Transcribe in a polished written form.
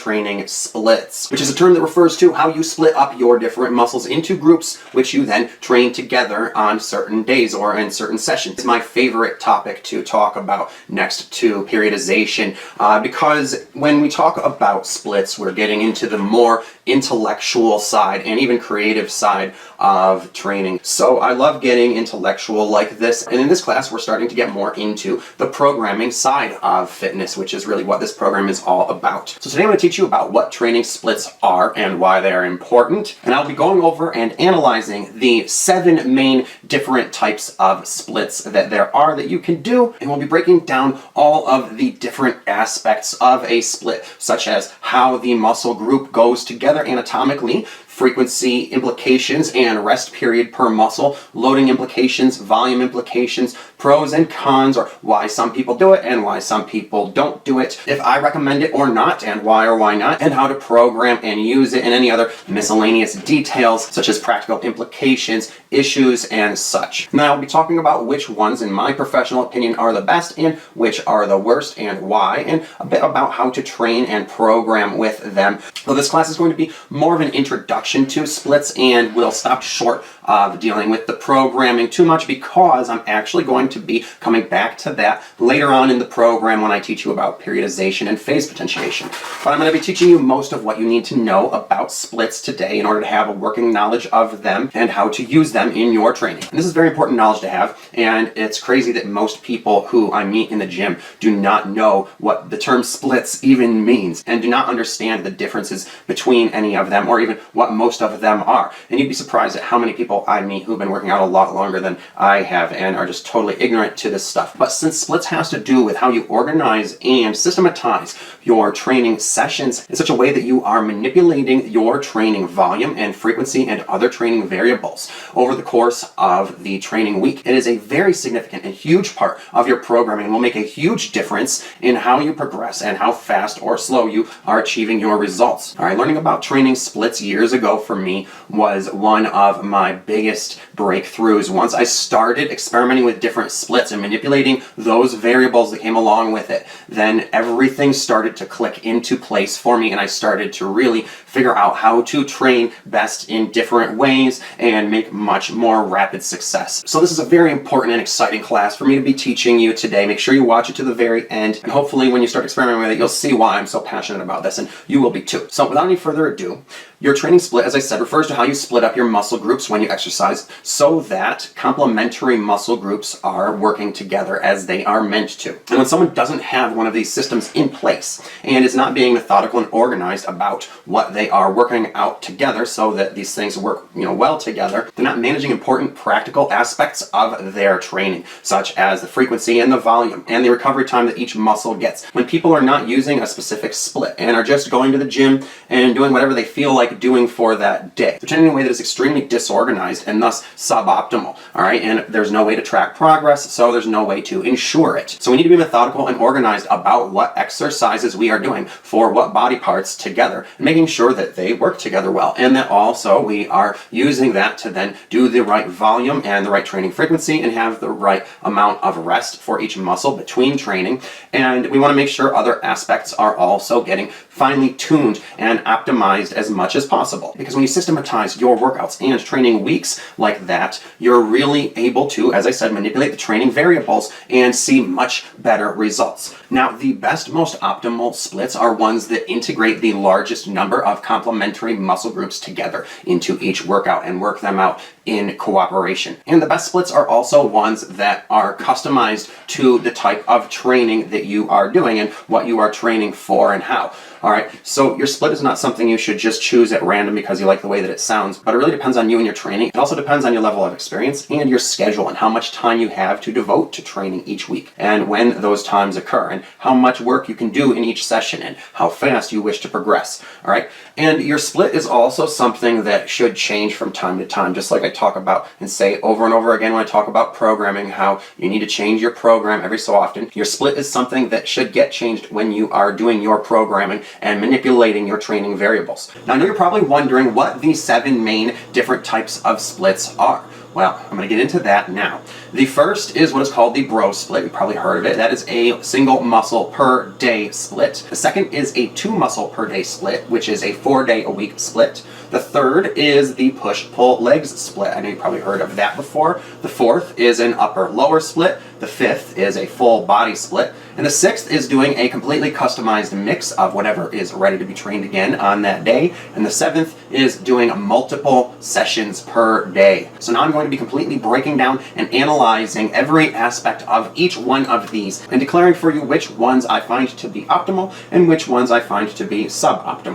training splits, which is a term that refers to how you split up your different muscles into groups, which you then train together on certain days or in certain sessions. It's my favorite topic to talk about next to periodization, because when we talk about splits, we're getting into the more intellectual side and even creative side of training. So I love getting intellectual like this, and in this class we're starting to get more into the programming side of fitness, which is really what this program is all about. So today I'm going to teach you about what training splits are and why they are important, and I'll be going over and analyzing the 7 main different types of splits that there are that you can do, and we'll be breaking down all of the different aspects of a split, such as how the muscle group goes together anatomically, frequency implications and rest period per muscle, loading implications, volume implications, pros and cons, or why some people do it and why some people don't do it, if I recommend it or not, and why or why not, and how to program and use it, and any other miscellaneous details such as practical implications, issues, and such. Now I'll be talking about which ones, in my professional opinion, are the best and which are the worst and why, and a bit about how to train and program with them. So this class is going to be more of an introduction to splits, and we'll stop short of dealing with the programming too much because I'm actually going to be coming back to that later on in the program when I teach you about periodization and phase potentiation. But I'm going to be teaching you most of what you need to know about splits today in order to have a working knowledge of them and how to use them in your training. And this is very important knowledge to have, and it's crazy that most people who I meet in the gym do not know what the term splits even means and do not understand the differences between any of them or even what most of them are. And you'd be surprised at how many people I meet who've been working out a lot longer than I have and are just totally ignorant to this stuff. But since splits has to do with how you organize and systematize your training sessions in such a way that you are manipulating your training volume and frequency and other training variables over the course of the training week, it is a very significant and huge part of your programming and will make a huge difference in how you progress and how fast or slow you are achieving your results. All right, learning about training splits years ago for me was one of my biggest breakthroughs. Once I started experimenting with different splits and manipulating those variables that came along with it, then everything started to click into place for me, and I started to really figure out how to train best in different ways and make much more rapid success. So this is a very important and exciting class for me to be teaching you today. Make sure you watch it to the very end, and hopefully when you start experimenting with it, you'll see why I'm so passionate about this, and you will be too. So without any further ado, your training split, as I said, refers to how you split up your muscle groups when you exercise so that complementary muscle groups are working together as they are meant to. And when someone doesn't have one of these systems in place and is not being methodical and organized about what they are working out together so that these things work, well together, they're not managing important practical aspects of their training, such as the frequency and the volume and the recovery time that each muscle gets. When people are not using a specific split and are just going to the gym and doing whatever they feel like doing for that day, they're training in a way that is extremely disorganized and thus suboptimal, all right? And there's no way to track progress, so there's no way to ensure it. So we need to be methodical and organized about what exercises we are doing for what body parts together, and making sure that they work together well, and that also we are using that to then do the right volume and the right training frequency and have the right amount of rest for each muscle between training. And we want to make sure other aspects are also getting finely tuned and optimized as much as possible. Because when you systematize your workouts and training weeks like that, you're really able to, as I said, manipulate the training variables and see much better results. Now, the best, most optimal splits are ones that integrate the largest number of complementary muscle groups together into each workout and work them out in cooperation. And the best splits are also ones that are customized to the type of training that you are doing and what you are training for and how. All right, so your split is not something you should just choose at random because you like the way that it sounds, but it really depends on you and your training. It also depends on your level of experience and your schedule and how much time you have to devote to training each week and when those times occur and how much work you can do in each session and how fast you wish to progress. All right, and your split is also something that should change from time to time, just like I talk about and say over and over again when I talk about programming, how you need to change your program every so often. Your split is something that should get changed when you are doing your programming and manipulating your training variables. Now, I know you're probably wondering what these 7 main different types of splits are. Well, I'm going to get into that now. The first is what is called the bro split. You've probably heard of it. That is a single muscle per day split. The second is a 2 muscle per day split, which is a 4-day-a-week split. The third is the push-pull legs split. I know you've probably heard of that before. The fourth is an upper-lower split. The fifth is a full body split. And the sixth is doing a completely customized mix of whatever is ready to be trained again on that day. And the seventh is doing multiple sessions per day. So now I'm going to be completely breaking down and analyzing every aspect of each one of these and declaring for you which ones I find to be optimal and which ones I find to be suboptimal.